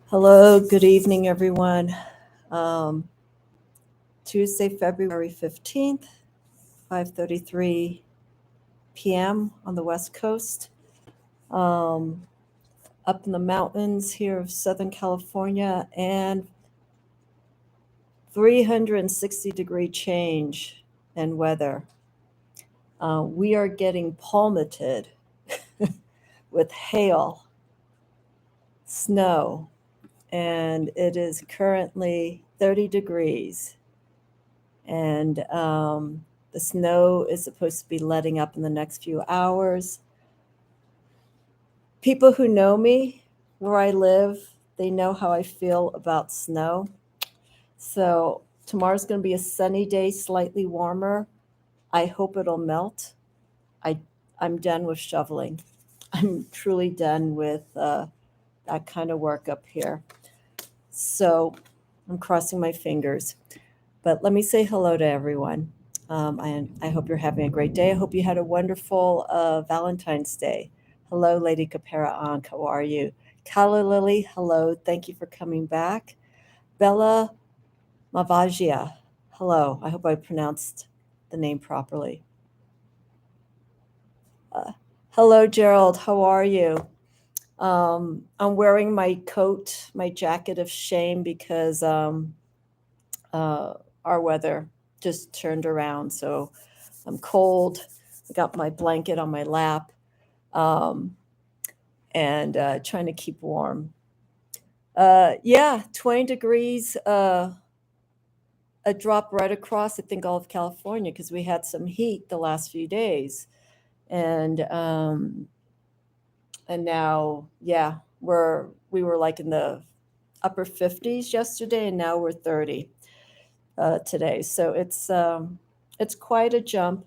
Hello, good evening, everyone. Um, Tuesday, February 15th, 5:33 p.m. on the West Coast. Um, Up in the mountains here of Southern California, and 360-degree change in weather. We are getting palmeted with hail, snow, and it is currently 30 degrees. And the snow is supposed to be letting up in the next few hours. People who know me where I live, they know how I feel about snow. So tomorrow's going to be a sunny day, slightly warmer. I hope it'll melt. I, I'm done with shoveling. I'm truly done with that kind of work up here. So I'm crossing my fingers. But let me say hello to everyone. And I hope you're having a great day. I hope you had a wonderful Valentine's Day. Hello, Lady Capera Ankh. How are you? Kala Lily, hello. Thank you for coming back. Bella Mavagia, hello. I hope I pronounced the name properly. Uh, Hello, Gerald. How are you? I'm wearing my coat, my jacket of shame, because uh, our weather just turned around. So I'm cold. I got my blanket on my lap, um, and trying to keep warm. Yeah, 20 degrees, a drop right across, I think, all of California, because we had some heat the last few days. And now, yeah, we were like in the upper 50s yesterday, and now we're 30 today. So it's quite a jump.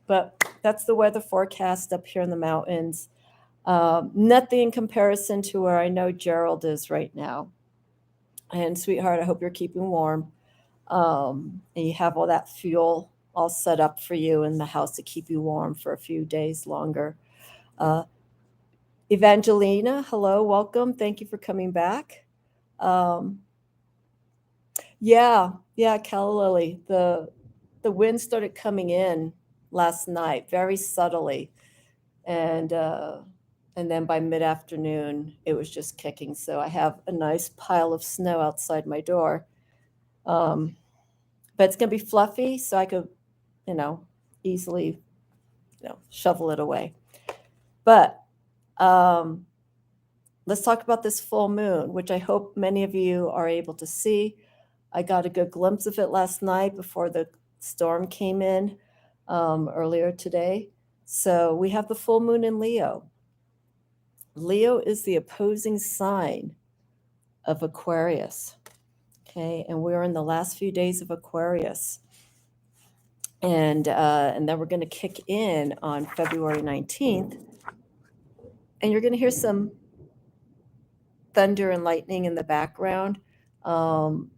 But that's the weather forecast up here in the mountains. Nothing in comparison to where I know Gerald is right now. And sweetheart, I hope you're keeping warm. And you have all that fuel all set up for you in the house to keep you warm for a few days longer. Uh, Evangelina, hello, welcome. Thank you for coming back. Um, yeah, Calla Lily. The wind started coming in last night very subtly, and then by mid-afternoon it was just kicking. So I have a nice pile of snow outside my door, um, but it's going to be fluffy, so I could, you know, easily, shovel it away. But um, let's talk about this full moon, which I hope many of you are able to see. I got a good glimpse of it last night before the storm came in earlier today. So we have the full moon in Leo. Leo is the opposing sign of Aquarius. Okay, and we're in the last few days of Aquarius, and then we're going to kick in on February 19th, and you're going to hear some thunder and lightning in the background. Um,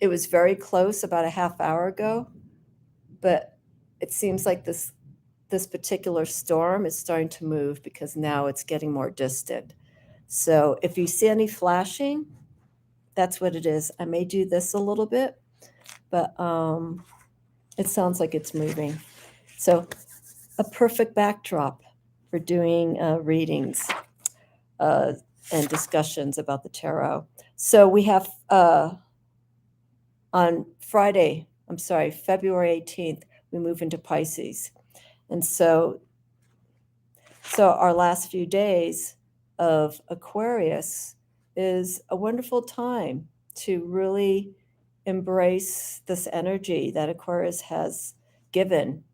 it was very close about a half hour ago, but it seems like this particular storm is starting to move because now it's getting more distant. So if you see any flashing, that's what it is. I may do this a little bit, but it sounds like it's moving. So a perfect backdrop for doing readings uh, and discussions about the tarot. So we have on Friday, I'm sorry, February 18th, we move into Pisces. And so our last few days of Aquarius is a wonderful time to really embrace this energy that Aquarius has given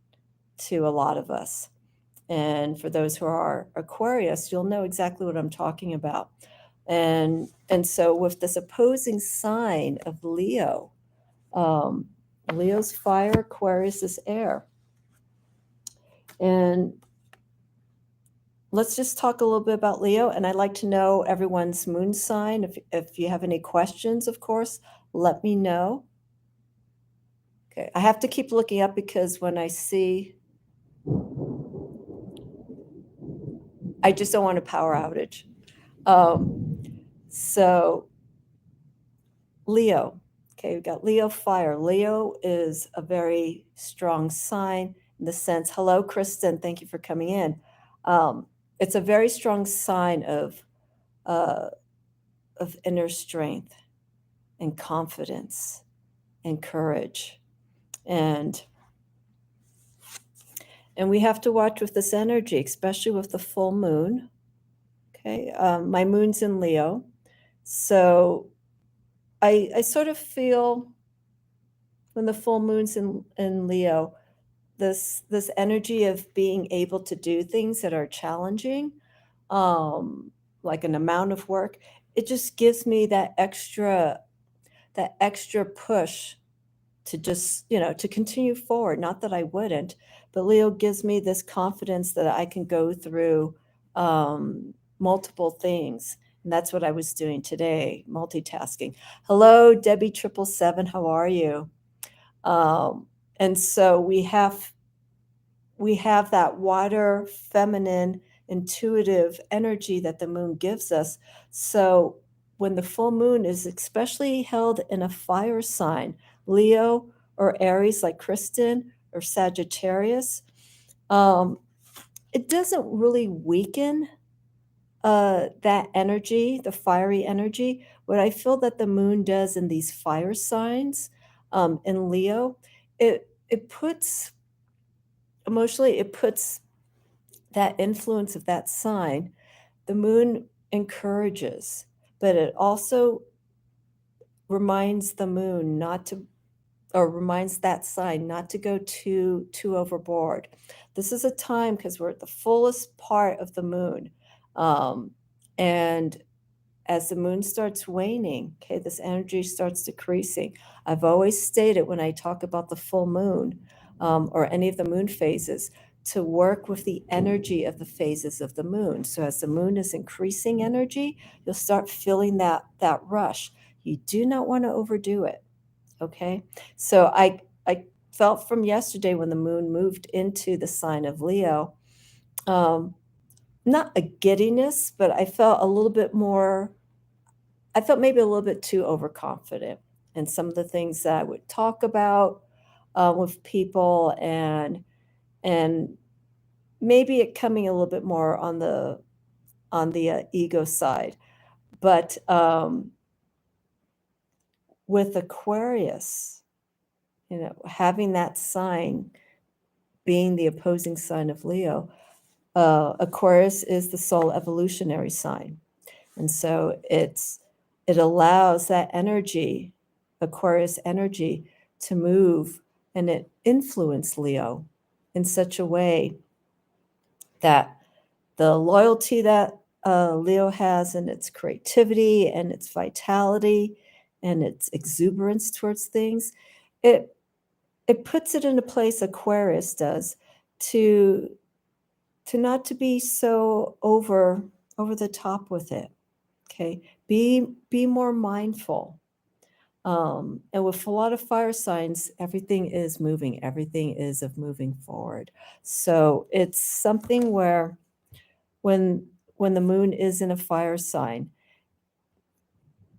to a lot of us. And for those who are Aquarius, you'll know exactly what I'm talking about. And so with this opposing sign of Leo, um, Leo's fire, Aquarius is air. And let's just talk a little bit about Leo. And I'd like to know everyone's moon sign. If you have any questions, of course, let me know. Okay, I have to keep looking up because when I see, I just don't want a power outage. So Leo. Okay, we've got Leo fire. Leo is a very strong sign in the sense, hello, Kristen, thank you for coming in. It's a very strong sign uh, of inner strength and confidence and courage. And we have to watch with this energy, especially with the full moon. Okay, my moon's in Leo. So I sort of feel when the full moon's in Leo, this energy of being able to do things that are challenging, um, like an amount of work, it just gives me that extra push to just, to continue forward. Not that I wouldn't, but Leo gives me this confidence that I can go through multiple things. And that's what I was doing today, multitasking. Hello, Debbie777, how are you? And so we have that water, feminine, intuitive energy that the moon gives us. So when the full moon is especially held in a fire sign, Leo or Aries like Kristen or Sagittarius, it doesn't really weaken that energy, the fiery energy. What I feel that the moon does in these fire signs, in Leo, it puts emotionally, it puts that influence of that sign. The moon encourages, but it also reminds the moon not to, or reminds that sign not to go too overboard. This is a time because we're at the fullest part of the moon, and as the moon starts waning, okay, this energy starts decreasing. I've always stated when I talk about the full moon, or any of the moon phases, to work with the energy of the phases of the moon. So as the moon is increasing energy, you'll start feeling that rush. You do not want to overdo it. Okay. So I felt from yesterday when the moon moved into the sign of Leo, not a giddiness, but I felt a little bit more, I felt maybe a little bit too overconfident in some of the things that I would talk about with people, and maybe it coming a little bit more on the ego side. But with Aquarius, having that sign being the opposing sign of Leo, Aquarius is the soul evolutionary sign. And so it allows that energy, Aquarius energy, to move, and it influence Leo in such a way that the loyalty that Leo has, and its creativity and its vitality and its exuberance towards things, it puts it in a place, Aquarius does, to not to be so over the top with it. Okay, be more mindful. And with a lot of fire signs, everything is moving. Everything is of moving forward. So it's something where when the moon is in a fire sign,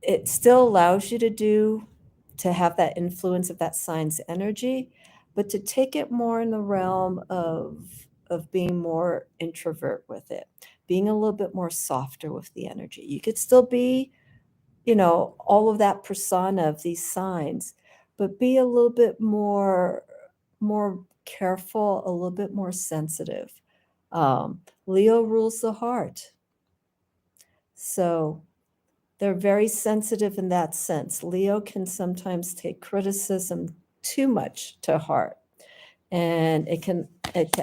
it still allows you to have that influence of that sign's energy, but to take it more in the realm of being more introvert with it, being a little bit more softer with the energy. You could still be, all of that persona of these signs, but be a little bit more careful, a little bit more sensitive. Leo rules the heart. So they're very sensitive in that sense. Leo can sometimes take criticism too much to heart, and it can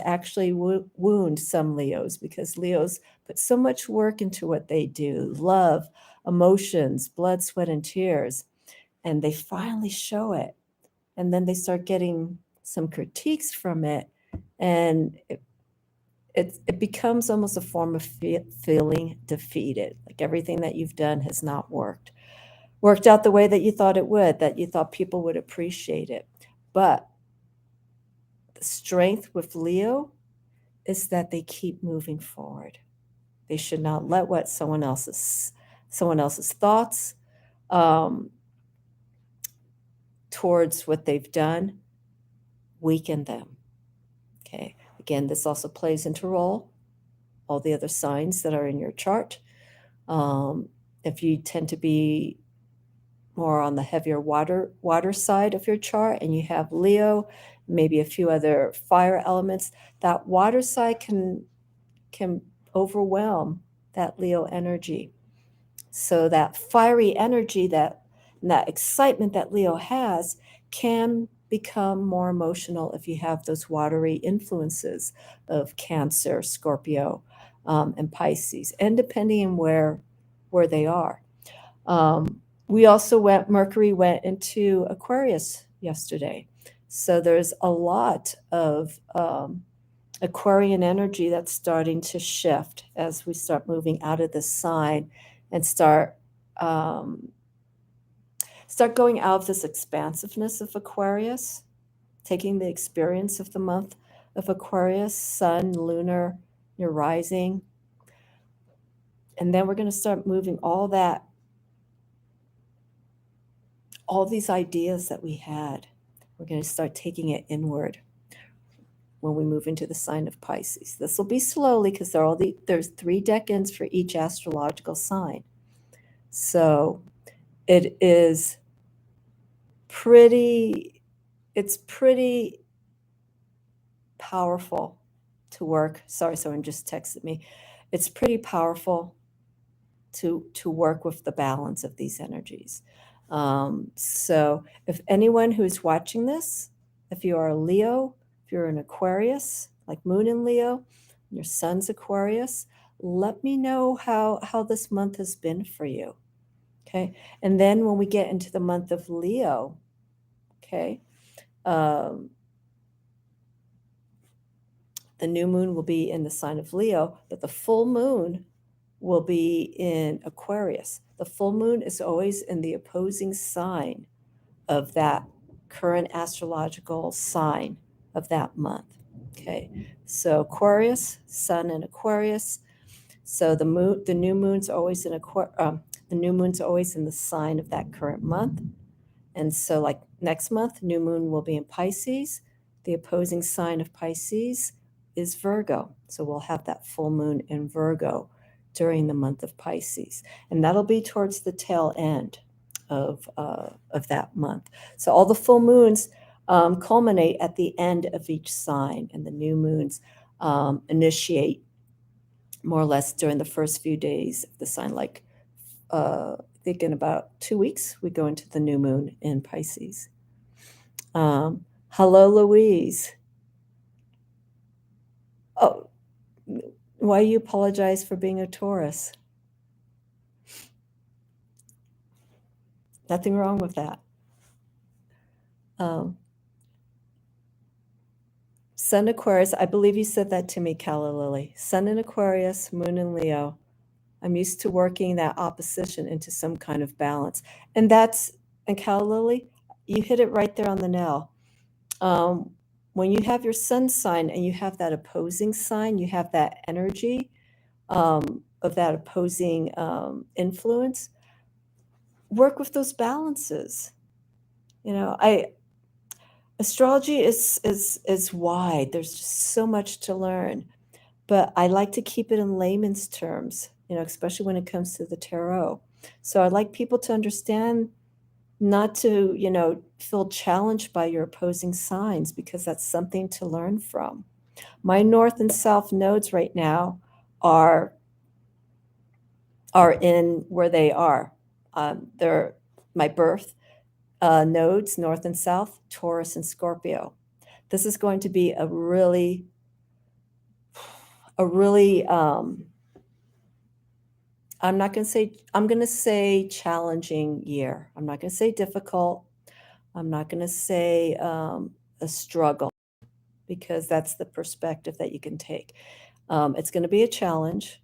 actually wound some Leos, because Leos put so much work into what they do, love, emotions, blood, sweat, and tears, and they finally show it, and then they start getting some critiques from it, and it becomes almost a form of feeling defeated, like everything that you've done has not worked out the way that you thought it would, that you thought people would appreciate it. But the strength with Leo is that they keep moving forward. They should not let someone else's thoughts towards what they've done weaken them. Okay. Again, this also plays into all the other signs that are in your chart. If you tend to be more on the heavier water side of your chart, and you have Leo, maybe a few other fire elements, that water side can overwhelm that Leo energy. So that fiery energy, that excitement that Leo has, can become more emotional if you have those watery influences of Cancer, Scorpio, and Pisces, and depending on where they are. We also Mercury went into Aquarius yesterday. So there's a lot of Aquarian energy that's starting to shift as we start moving out of this sign and start going out of this expansiveness of Aquarius, taking the experience of the month of Aquarius, sun, lunar, your rising. And then we're going to start moving all these ideas that we had. We're going to start taking it inward when we move into the sign of Pisces. This will be slowly because there's 3 decans for each astrological sign. So it's pretty powerful to work. Sorry, someone just texted me. It's pretty powerful to work with the balance of these energies. So if anyone who's watching this, if you are a Leo, if you're an Aquarius, like Moon in Leo, your sun's Aquarius, let me know how this month has been for you. Okay. And then when we get into the month of Leo, okay, the new moon will be in the sign of Leo, but the full moon will be in Aquarius. The full moon is always in the opposing sign of that current astrological sign of that month. Okay, so Aquarius, sun in Aquarius. So the new moon's always in the new moon's always in the sign of that current month. And so like next month, new moon will be in Pisces. The opposing sign of Pisces is Virgo. So we'll have that full moon in Virgo during the month of Pisces. And that'll be towards the tail end of that month. So all the full moons culminate at the end of each sign, and the new moons initiate more or less during the first few days of the sign. Like I think in about 2 weeks, we go into the new moon in Pisces. Hello, Louise. Oh, why you apologize for being a Taurus? Nothing wrong with that. Sun Aquarius, I believe you said that to me, Calla Lily. Sun in Aquarius, moon in Leo. I'm used to working that opposition into some kind of balance. And Calla Lily, you hit it right there on the nail. When you have your sun sign and you have that opposing sign, you have that energy of that opposing influence. Work with those balances. Astrology is wide. There's just so much to learn, but I like to keep it in layman's terms, especially when it comes to the tarot. So I'd like people to understand, not to, feel challenged by your opposing signs, because that's something to learn from. My north and south nodes right now are in where they are. They're my birth nodes, north and south, Taurus and Scorpio. This is going to be a really I'm going to say challenging year. I'm not going to say difficult. I'm not going to say a struggle, because that's the perspective that you can take. It's going to be a challenge.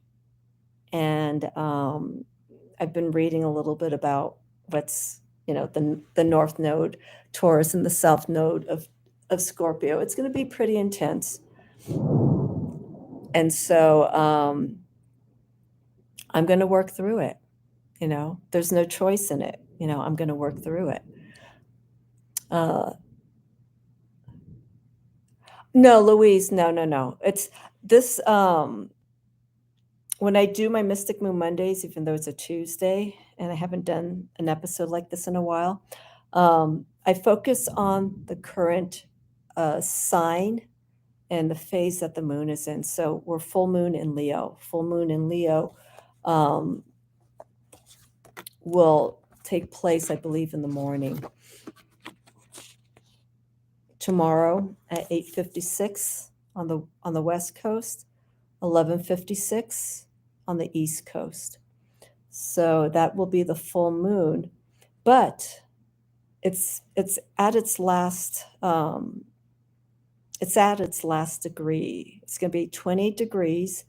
And I've been reading a little bit about what's, the north node, Taurus, and the south node of Scorpio. It's going to be pretty intense. And so I'm going to work through it. There's no choice in it. I'm going to work through it. No, Louise, no. It's this, when I do my Mystic Moon Mondays, even though it's a Tuesday and I haven't done an episode like this in a while, I focus on the current sign and the phase that the moon is in. So we're full moon in Leo. Full moon in Leo will take place, I believe, in the morning. Tomorrow at 8:56 on the West Coast, 11:56 on the East Coast. So that will be the full moon, but it's at its last degree. It's going to be 28 degrees,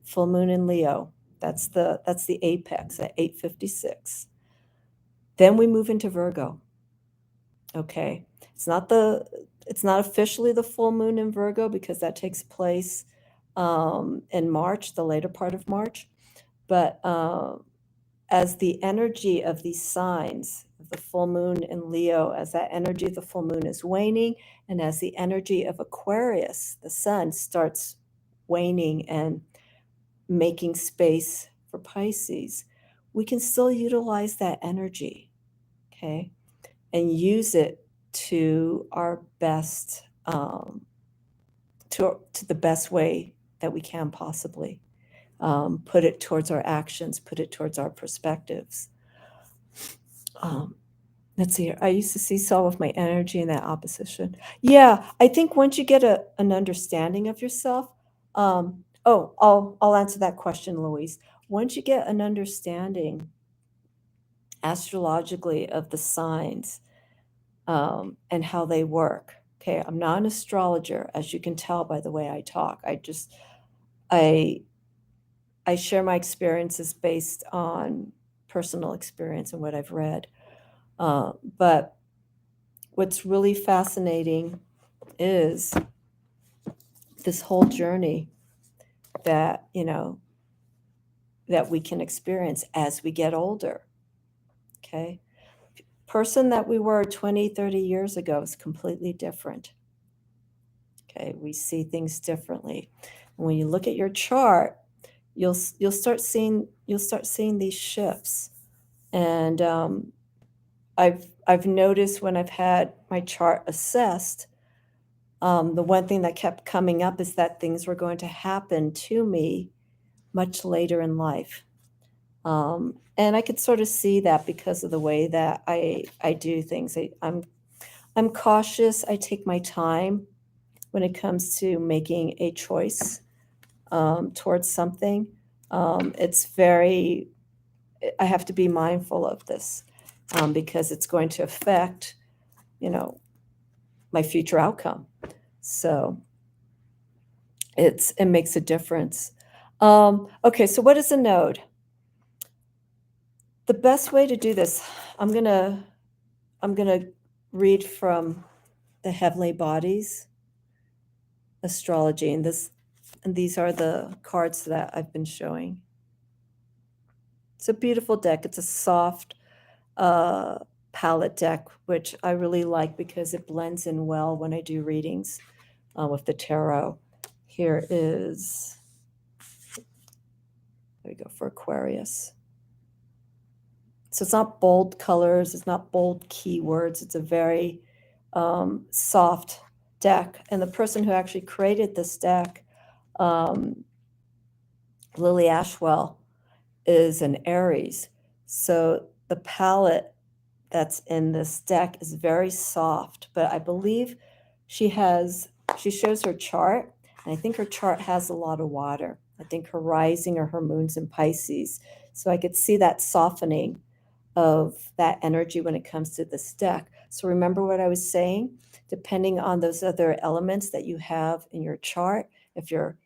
full moon in Leo. That's the apex at 8:56. Then we move into Virgo. Okay, it's not officially the full moon in Virgo because that takes place in March, the later part of March, but as the energy of these signs, the full moon in Leo, as that energy of the full moon is waning, and as the energy of Aquarius, the sun, starts waning and making space for Pisces, we can still utilize that energy, okay, and use it to our best, to the best way that we can possibly. Put it towards our actions, put it towards our perspectives. Let's see here. I used to seesaw with my energy in that opposition. Yeah, I think once you get an understanding of yourself, I'll answer that question, Louise. Once you get an understanding astrologically of the signs and how they work. Okay, I'm not an astrologer, as you can tell by the way I talk. I share my experiences based on personal experience and what I've read. But what's really fascinating is this whole journey that, that we can experience as we get older. Okay. Person that we were 20, 30 years ago is completely different. Okay. We see things differently. And when you look at your chart, you'll start seeing these shifts. And I've noticed when I've had my chart assessed, the one thing that kept coming up is that things were going to happen to me much later in life. And I could sort of see that because of the way that I do things. I'm cautious. I take my time when it comes to making a choice towards something. I have to be mindful of this because it's going to affect, my future outcome. So it makes a difference. Okay, so what is a node? The best way to do this, I'm gonna read from the Heavenly Bodies astrology, and these are the cards that I've been showing. It's a beautiful deck. It's a soft palette deck, which I really like because it blends in well when I do readings with the tarot. Here we go for Aquarius. So it's not bold colors, it's not bold keywords. It's a very soft deck. And the person who actually created this deck, Lily Ashwell, is an Aries. So the palette that's in this deck is very soft, but I believe she shows her chart, and I think her chart has a lot of water. I think her rising or her moon's in Pisces. So I could see that softening of that energy when it comes to this deck. So remember what I was saying, depending on those other elements that you have in your chart, if your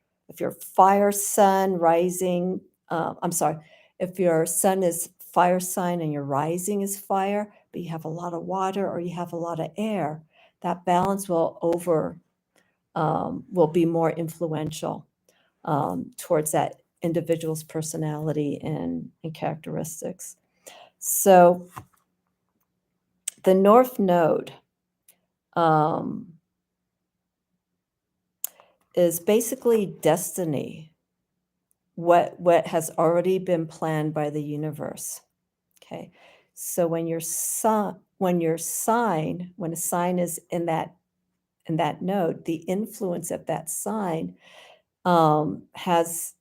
fire sun rising, if your sun is fire sign and your rising is fire, but you have a lot of water or you have a lot of air, that balance will be more influential towards that individual's personality and characteristics. So the North Node is basically destiny, what has already been planned by the universe. Okay, so when a sign is in that node, the influence of that sign has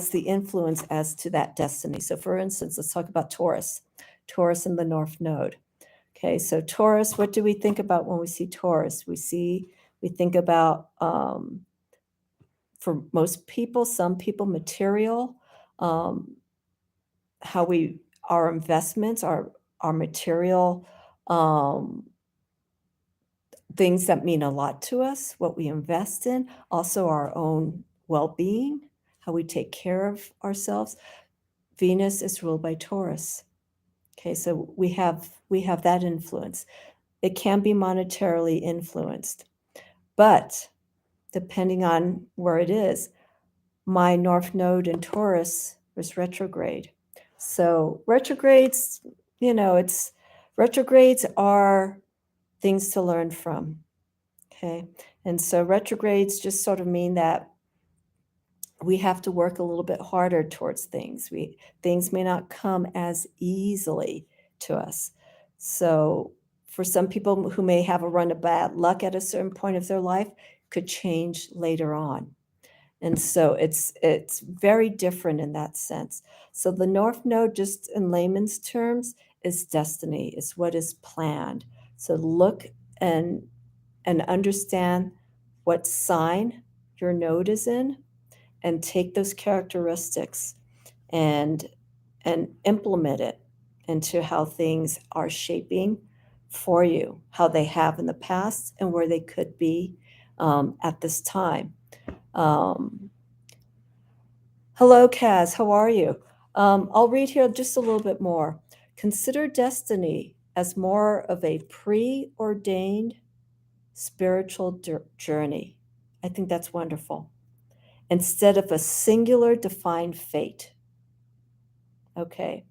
the influence as to that destiny. So for instance, let's talk about Taurus in the North Node. Okay, so Taurus, what do we think about when we see Taurus? We think about, for most people, some people, material, our investments, our material, things that mean a lot to us, what we invest in, also our own well-being, how we take care of ourselves. Venus is ruled by Taurus. Okay, so we have that influence. It can be monetarily influenced, but depending on where it is, my North Node in Taurus was retrograde. So retrogrades, retrogrades are things to learn from. Okay, and so retrogrades just sort of mean that we have to work a little bit harder towards things. Things may not come as easily to us. So for some people who may have a run of bad luck at a certain point of their life, could change later on. And so it's very different in that sense. So the North Node, just in layman's terms, is destiny, is what is planned. So look and understand what sign your node is in, and take those characteristics and implement it into how things are shaping for you, how they have in the past and where they could be at this time. Hello, Kaz, how are you? I'll read here just a little bit more. Consider destiny as more of a preordained spiritual journey. I think that's wonderful. Instead of a singular defined fate. Okay.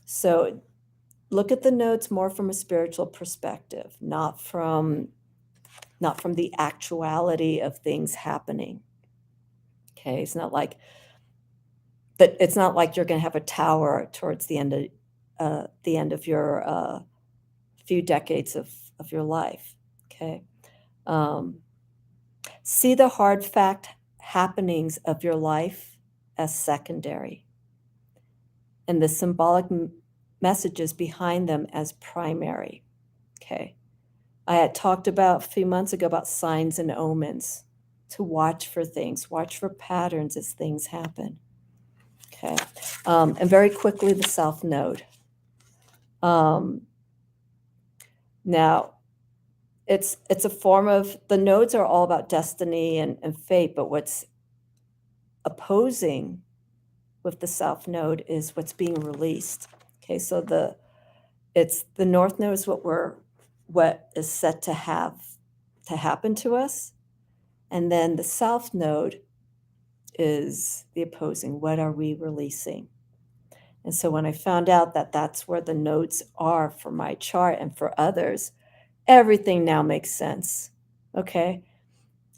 So look at the nodes more from a spiritual perspective, not from the actuality of things happening. Okay, it's not like you're going to have a tower towards the end of your few decades of your life. Okay. See the hard fact happenings of your life as secondary, and the symbolic messages behind them as primary. Okay. I had talked about a few months ago about signs and omens, to watch for things, watch for patterns as things happen. Okay. And very quickly, the South Node. Now, it's a form of, the nodes are all about destiny and fate, but what's opposing with the South Node is what's being released. Okay, so the North Node is what is set to happen to us, and then the South Node is the opposing. What are we releasing? And so when I found out that that's where the nodes are for my chart and for others, everything now makes sense. Okay,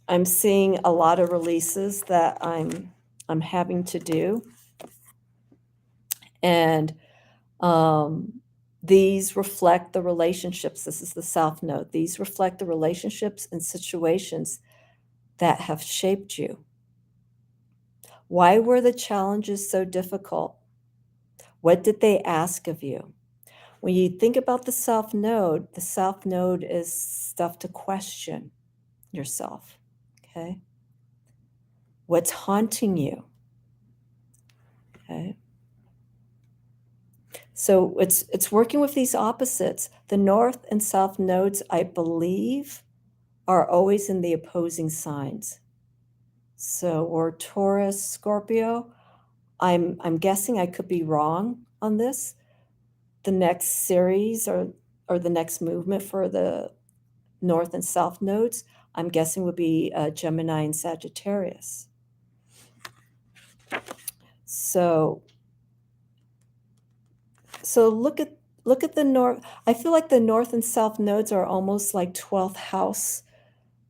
I'm seeing a lot of releases that I'm having to do, and these reflect the relationships. This is the South Node. These reflect the relationships and situations that have shaped you. Why were the challenges so difficult? What did they ask of you? When you think about the South Node is stuff to question yourself. Okay? What's haunting you? Okay? So it's working with these opposites. The North and South nodes, I believe, are always in the opposing signs. So, or Taurus, Scorpio. I'm guessing, I could be wrong on this. The next series or the next movement for the North and South nodes, I'm guessing, would be Gemini and Sagittarius. So look at the north. I feel like the north and south nodes are almost like 12th house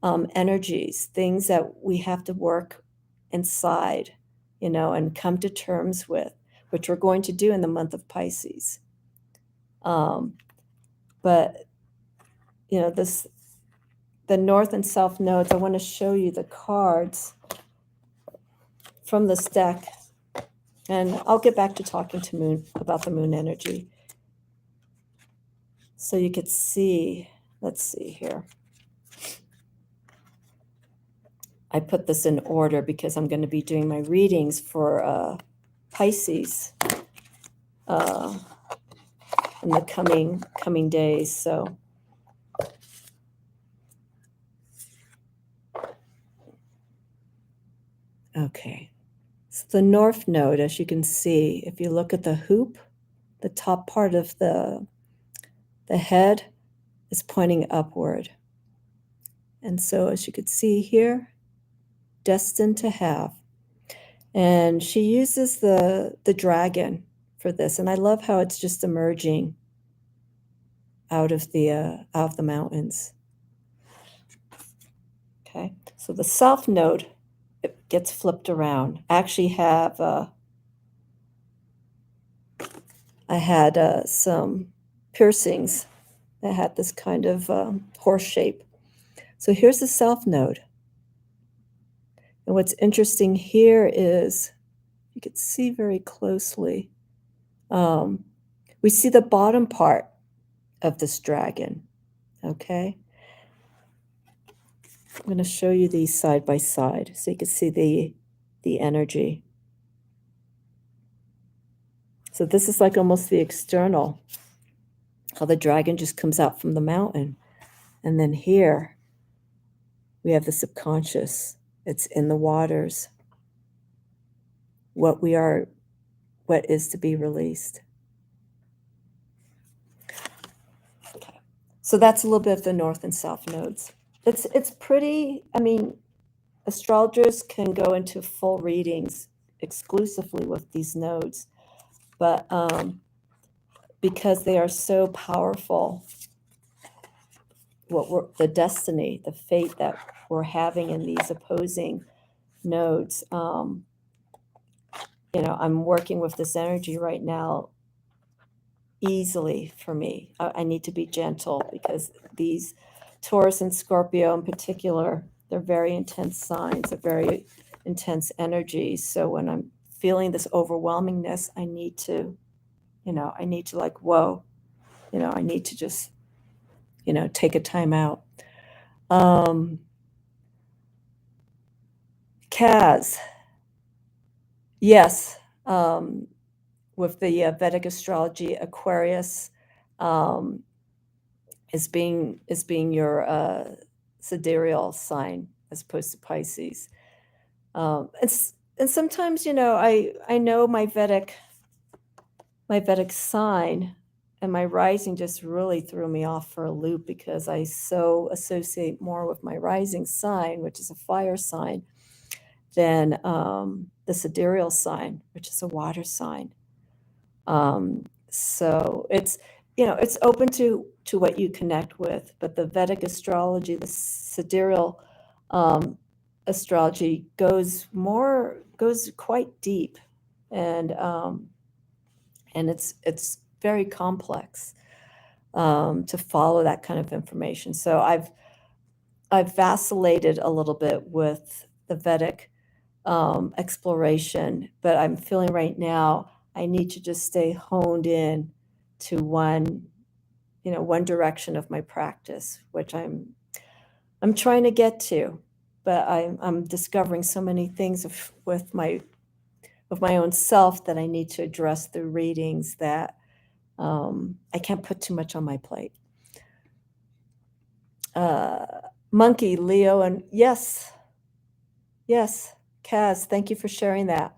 energies, things that we have to work inside, and come to terms with, which we're going to do in the month of Pisces. But the north and south nodes, I want to show you the cards from this deck, and I'll get back to talking to Moon about the moon energy. So you could see, let's see here. I put this in order because I'm going to be doing my readings for Pisces in the coming days. So okay. So the north node, as you can see, if you look at the hoop, the top part of the head is pointing upward. And so as you could see here, destined to have. And she uses the dragon for this. And I love how it's just emerging out of the mountains. Okay, so the south node, it gets flipped around. I actually have I had some piercings that had this kind of horse shape. So here's the south node. And what's interesting here is, you can see very closely, we see the bottom part of this dragon, okay? I'm going to show you these side by side so you can see the energy. So this is like almost the external, how the dragon just comes out from the mountain. And then here we have the subconscious. It's in the waters. What is to be released. Okay. So that's a little bit of the north and south nodes. It's pretty, I mean, astrologers can go into full readings exclusively with these nodes, but because they are so powerful, the destiny, the fate that we're having in these opposing nodes, I'm working with this energy right now easily for me. I need to be gentle because these Taurus and Scorpio in particular, they're very intense signs, they're very intense energies. So when I'm feeling this overwhelmingness, I need to like, whoa, I need to just, take a time out. Kaz, yes, with the Vedic astrology, Aquarius is being your sidereal sign as opposed to Pisces. And sometimes, I know my Vedic sign, and my rising just really threw me off for a loop because I so associate more with my rising sign, which is a fire sign, than the sidereal sign, which is a water sign. So it's open to what you connect with, but the Vedic astrology, the sidereal astrology goes quite deep, and it's very complex to follow that kind of information. So I've vacillated a little bit with the Vedic exploration, but I'm feeling right now I need to just stay honed in to one direction of my practice, which I'm trying to get to, but I'm discovering so many things with my own self that I need to address through readings that I can't put too much on my plate. Monkey, Leo, and yes, Kaz, thank you for sharing that.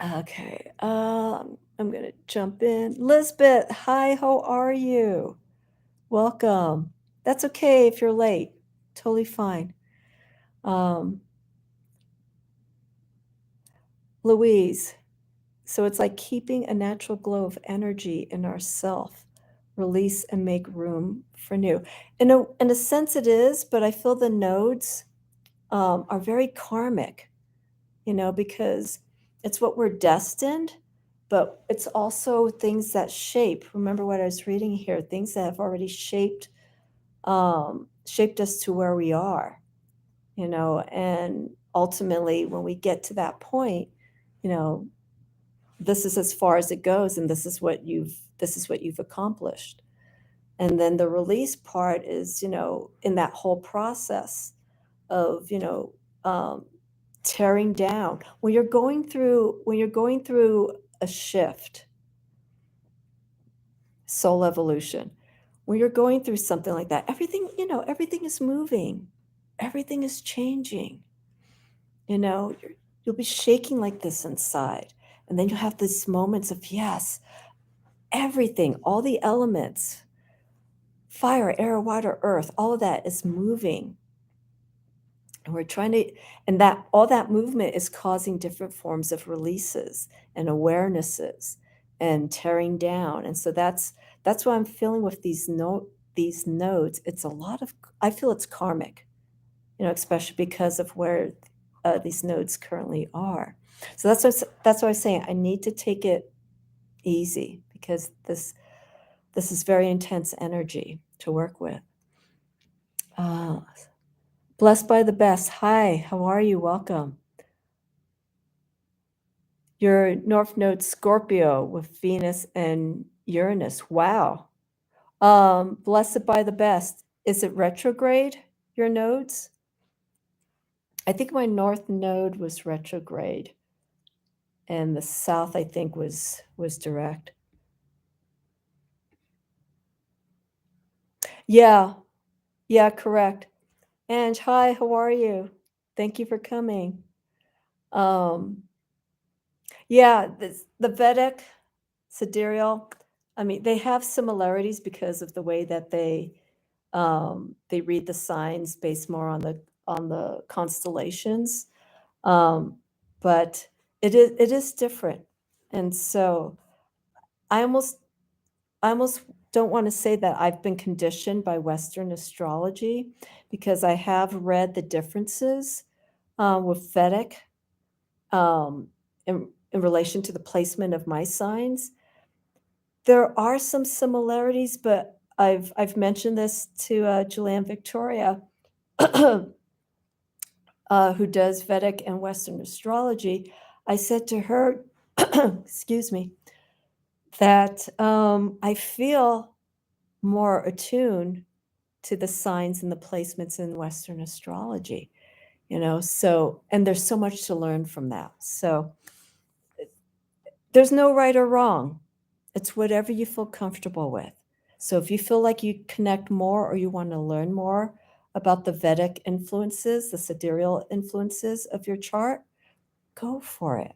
Okay, I'm going to jump in. Lisbeth, hi, how are you? Welcome. That's okay if you're late. Totally fine. Louise, so it's like keeping a natural glow of energy in ourself, release and make room for new. In a sense it is, but I feel the nodes are very karmic, because it's what we're destined, but it's also things that shape. Remember what I was reading here, things that have already shaped us to where we are, and ultimately when we get to that point, this is as far as it goes, and this is what you've accomplished. And then the release part is, in that whole process of, um, tearing down. When you're going through a shift, soul evolution, when you're going through something like that, everything is moving, everything is changing. You'll be shaking like this inside, and then you'll have these moments of, yes, everything, all the elements, fire, air, water, earth, all of that is moving. And we're trying to, and that all that movement is causing different forms of releases and awarenesses and tearing down. And so that's what I'm feeling with these nodes. It's a lot of, I feel it's karmic, especially because of where these nodes currently are. So that's what I'm saying. I need to take it easy because this is very intense energy to work with. Blessed by the best. Hi, how are you? Welcome. Your North Node Scorpio with Venus and Uranus. Wow. Blessed by the best. Is it retrograde, your nodes? I think my North Node was retrograde. And the South, I think, was direct. Yeah. Yeah, correct. And hi, how are you? Thank you for coming. Yeah, the Vedic, sidereal, I mean, they have similarities because of the way that they read the signs based more on the constellations, but it is different, and so I almost I almost don't want to say that I've been conditioned by Western astrology because I have read the differences with Vedic in relation to the placement of my signs. There are some similarities, but I've mentioned this to Julianne Victoria, who does Vedic and Western astrology. I said to her, excuse me, that I feel more attuned to the signs and the placements in Western astrology, so, and there's so much to learn from that. So there's no right or wrong. It's whatever you feel comfortable with. So if you feel like you connect more or you want to learn more about the Vedic influences, the sidereal influences of your chart, go for it.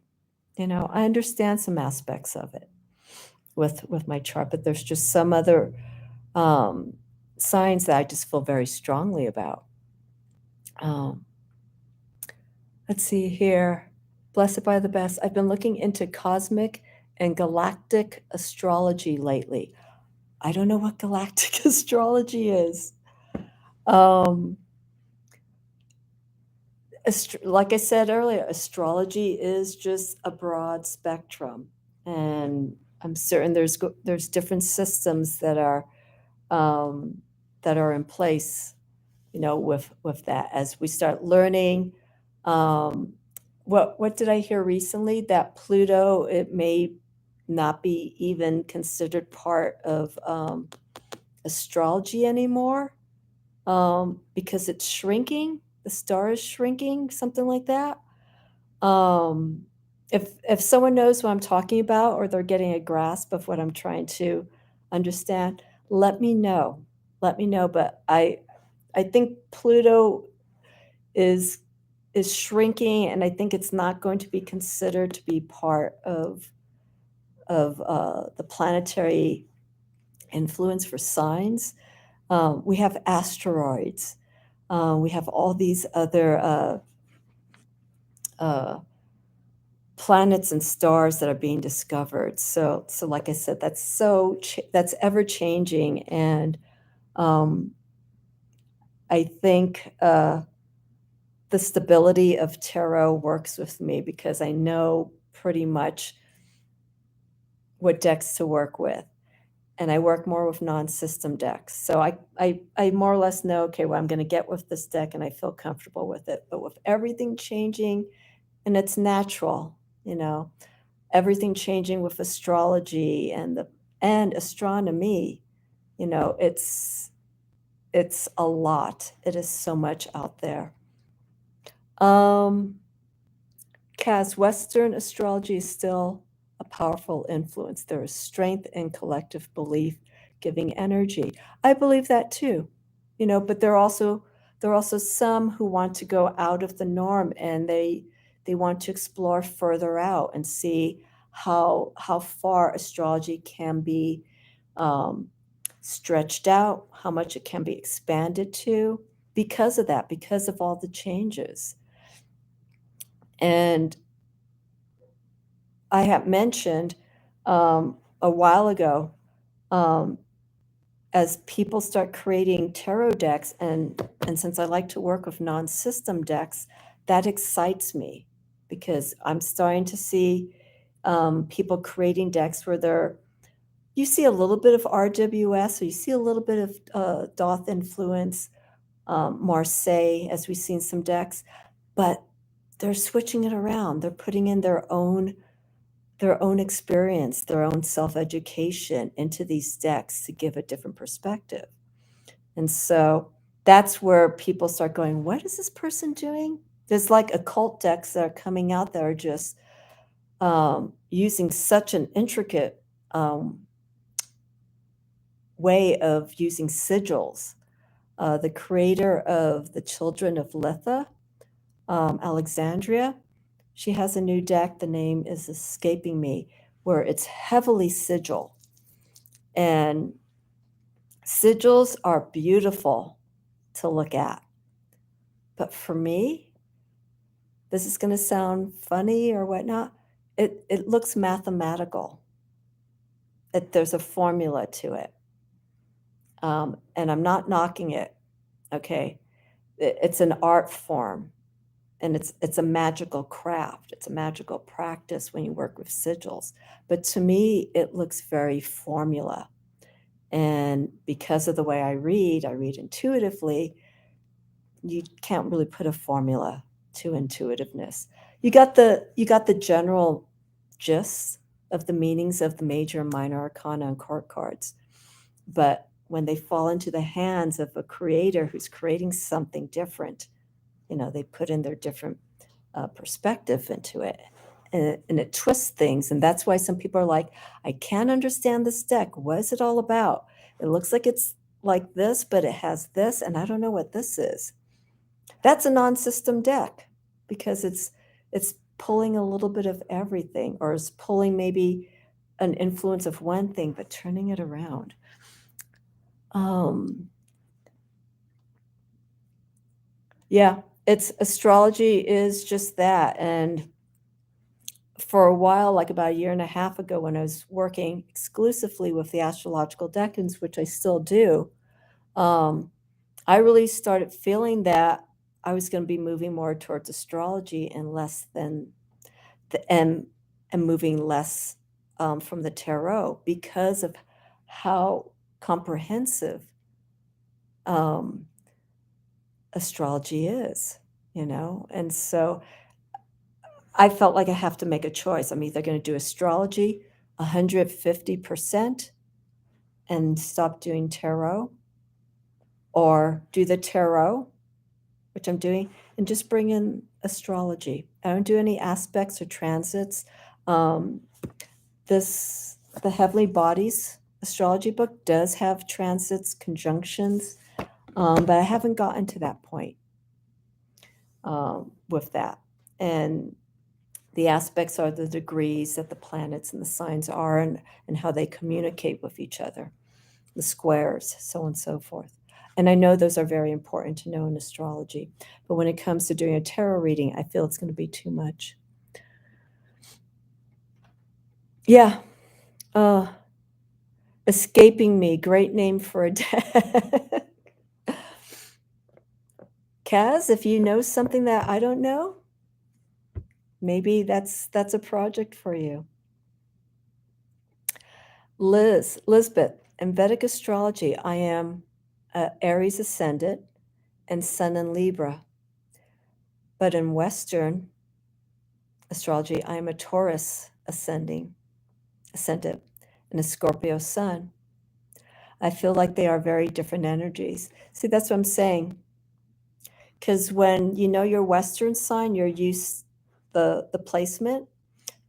I understand some aspects of it with my chart, but there's just some other signs that I just feel very strongly about. Let's see here. Blessed by the best. I've been looking into cosmic and galactic astrology lately. I don't know what galactic astrology is. Like I said earlier, astrology is just a broad spectrum, and I'm certain there's different systems that are in place, with that as we start learning. What did I hear recently? That Pluto, it may not be even considered part of astrology anymore, because it's shrinking. The star is shrinking, something like that. If someone knows what I'm talking about or they're getting a grasp of what I'm trying to understand, let me know. Let me know. But I think Pluto is shrinking, and I think it's not going to be considered to be part of the planetary influence for signs. We have asteroids. We have all these other planets and stars that are being discovered. So like I said, that's ever changing, and I think the stability of tarot works with me because I know pretty much what decks to work with. And I work more with non-system decks. So I more or less know, okay, well, I'm going to get with this deck and I feel comfortable with it. But with everything changing, and it's natural, everything changing with astrology and astronomy, it's a lot. It is so much out there. Kaz, Western astrology is still a powerful influence. There is strength in collective belief giving energy. I believe that too, but there are also some who want to go out of the norm, and they want to explore further out and see how far astrology can be stretched out, how much it can be expanded to because of that, because of all the changes. And I have mentioned a while ago, as people start creating tarot decks, and since I like to work with non-system decks, that excites me because I'm starting to see people creating decks where you see a little bit of RWS, or you see a little bit of Doth influence, Marseille, as we've seen some decks, but they're switching it around. They're putting in their own experience, their own self-education into these decks to give a different perspective. And so that's where people start going, what is this person doing? There's like occult decks that are coming out that are just using such an intricate way of using sigils. The creator of the Children of Letha, Alexandria, she has a new deck, the name is escaping me, where it's heavily sigil. And sigils are beautiful to look at. But for me, this is going to sound funny or whatnot, it looks mathematical. There's a formula to it. And I'm not knocking it, okay? It's an art form. And it's a magical craft. It's a magical practice when you work with sigils. But to me, it looks very formula. And because of the way I read intuitively, you can't really put a formula to intuitiveness. You got the general gist of the meanings of the major and minor arcana and court cards. But when they fall into the hands of a creator who's creating something different, they put in their different perspective into it, and it twists things. And that's why some people are like, I can't understand this deck. What is it all about? It looks like it's like this, but it has this, and I don't know what this is. That's a non-system deck because it's pulling a little bit of everything, or it's pulling maybe an influence of one thing, but turning it around. Yeah, astrology is just that. And for a while, like about a year and a half ago, when I was working exclusively with the astrological decans, which I still do, I really started feeling that I was going to be moving more towards astrology and less than and moving less from the tarot, because of how comprehensive astrology is, and so I felt like I have to make a choice. I'm either going to do astrology 150% and stop doing tarot, or do the tarot, which I'm doing, and just bring in astrology. I don't do any aspects or transits. The Heavenly Bodies astrology book does have transits, conjunctions, but I haven't gotten to that point with that. And the aspects are the degrees that the planets and the signs are, and how they communicate with each other, the squares, so on and so forth. And I know those are very important to know in astrology. But when it comes to doing a tarot reading, I feel it's going to be too much. Yeah. Escaping me. Great name for a deck. Kaz, if you know something that I don't know, maybe that's a project for you. Lisbeth, in Vedic astrology, I am Aries ascendant and Sun in Libra. But in Western astrology, I am a Taurus ascendant and a Scorpio Sun. I feel like they are very different energies. See, that's what I'm saying. Because when you know your Western sign, you're used the placement.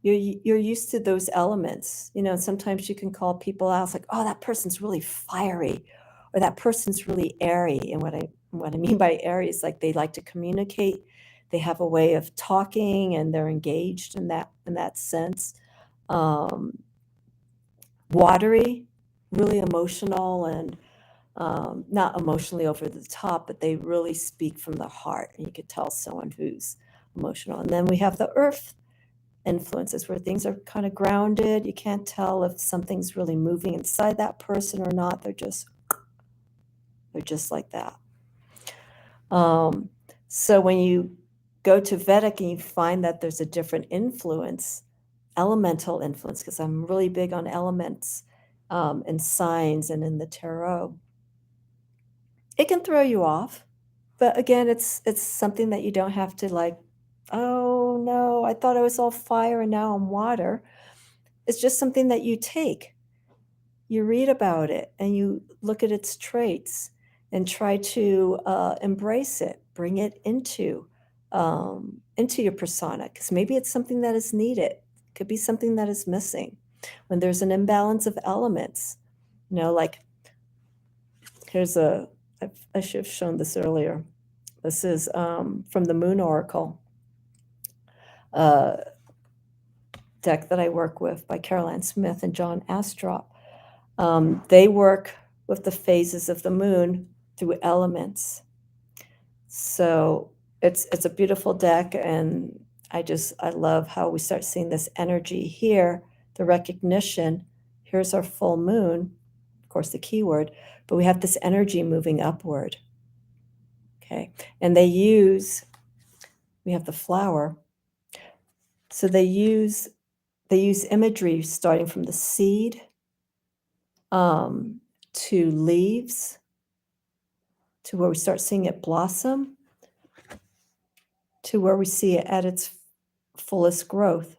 You're used to those elements. You know, sometimes you can call people out like, "Oh, that person's really fiery," or "That person's really airy." And what I mean by airy is like they like to communicate. They have a way of talking, and they're engaged in that sense. Um, Watery, really emotional and not emotionally over the top, but they really speak from the heart. And you could tell someone who's emotional. And then we have the earth influences where things are kind of grounded. You can't tell if something's really moving inside that person or not. They're just like that. So when you go to Vedic and you find that there's a different influence, elemental influence, because I'm really big on elements and signs and in the tarot, it can throw you off. But again, it's something that you don't have to like, oh no, I thought I was all fire and now I'm water. It's just something that you take. You read about it and you look at its traits and try to embrace it, bring it into your persona, because maybe it's something that is needed. It could be something that is missing. When there's an imbalance of elements, you know, like here's I should have shown this earlier. This is from the Moon Oracle uh, deck that I work with by Caroline Smith and John Astrop. They work with the phases of the moon through elements. So it's a beautiful deck, and I love how we start seeing this energy here, the recognition. Here's our full moon, of course, the keyword, but we have this energy moving upward. Okay, and we have the flower. So they use imagery starting from the seed to leaves, to where we start seeing it blossom, to where we see it at its fullest growth.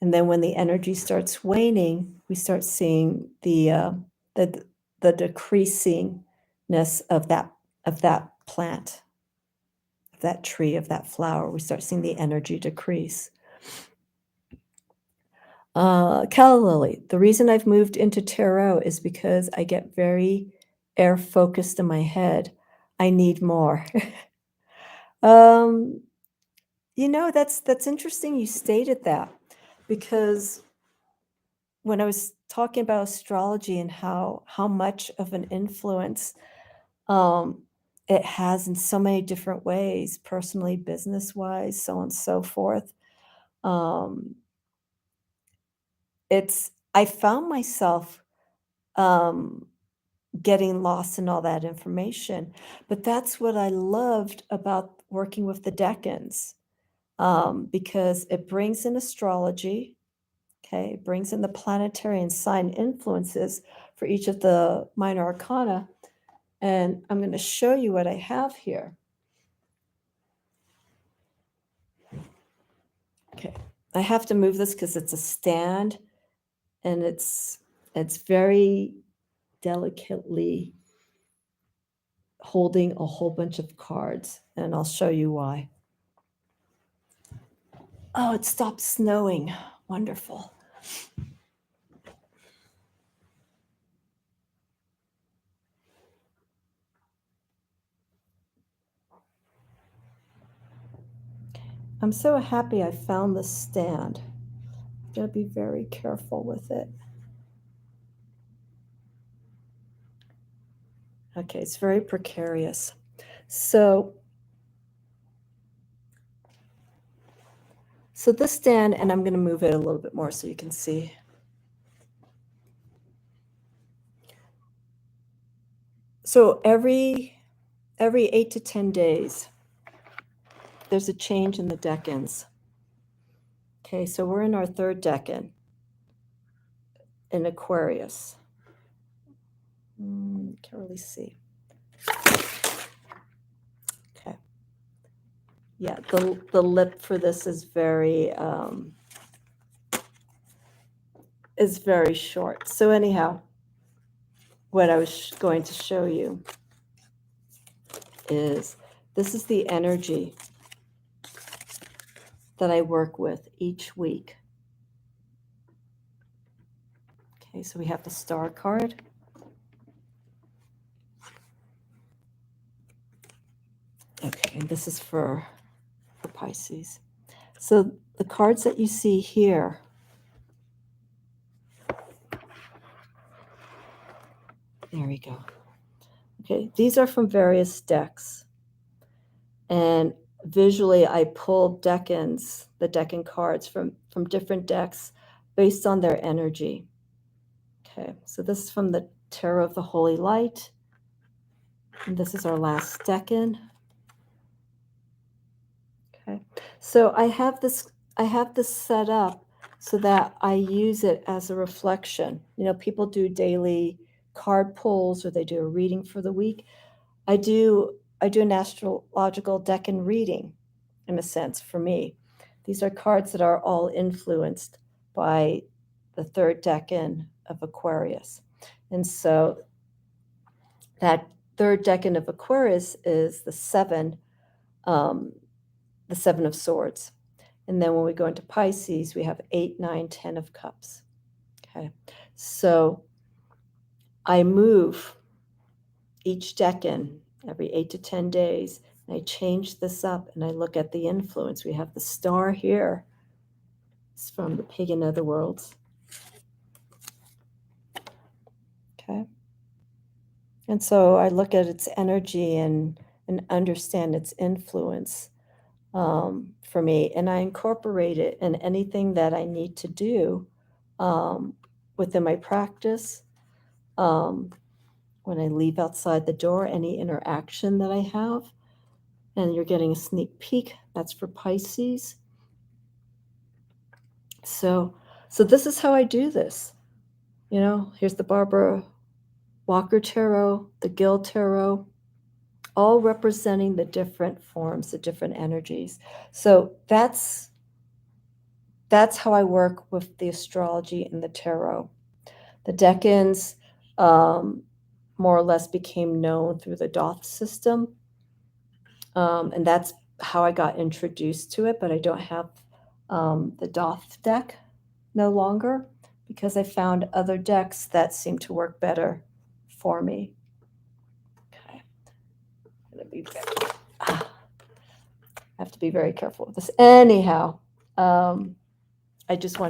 And then when the energy starts waning, we start seeing the decreasingness of that plant, of that tree, of that flower. We start seeing the energy decrease. Calla Lily, the reason I've moved into tarot is because I get very air focused in my head. I need more. um, that's interesting you stated that, because when I was talking about astrology and how much of an influence it has in so many different ways, personally, business-wise, so on and so forth. Um, I found myself um, getting lost in all that information, but that's what I loved about working with the decans, because it brings in astrology. Okay, it brings in the planetary and sign influences for each of the minor arcana. And I'm going to show you what I have here. Okay, I have to move this because it's a stand, and it's very delicately holding a whole bunch of cards, and I'll show you why. Oh, it stopped snowing. Wonderful. I'm so happy I found this stand. I'm going to be very careful with it. Okay, it's very precarious. So this stand, and I'm going to move it a little bit more so you can see. So every 8 to 10 days, there's a change in the decans. Okay, so we're in our third decan in Aquarius. Can't really see. Okay. Yeah, the lip for this is very short. So anyhow, what I was going to show you is this is the energy that I work with each week. Okay, so we have the star card. Okay, and this is for Pisces. So the cards that you see here, there we go. Okay, these are from various decks. And visually, I pulled the decan cards from different decks based on their energy. Okay, so this is from the Tarot of the Holy Light. And this is our last decan. Okay, so I have this set up so that I use it as a reflection. You know, people do daily card pulls or they do a reading for the week. I do an astrological decan reading, in a sense, for me. These are cards that are all influenced by the third decan of Aquarius. And so that third decan of Aquarius is the seven of swords. And then when we go into Pisces, we have 8, 9, 10 of cups. Okay. So I move each decan every 8 to 10 days. And I change this up and I look at the influence. We have the star here. It's from the Pig in Other Worlds. Okay. And so I look at its energy and understand its influence for me. And I incorporate it in anything that I need to do within my practice. When I leave outside the door, any interaction that I have. And you're getting a sneak peek. That's for Pisces. So this is how I do this. You know, here's the Barbara Walker Tarot, the Gill Tarot, all representing the different forms, the different energies. So that's how I work with the astrology and the tarot. The decans more or less became known through the Doth system. And that's how I got introduced to it, but I don't have the Doth deck no longer because I found other decks that seem to work better for me. Okay. I have to be very careful with this. Anyhow, I just want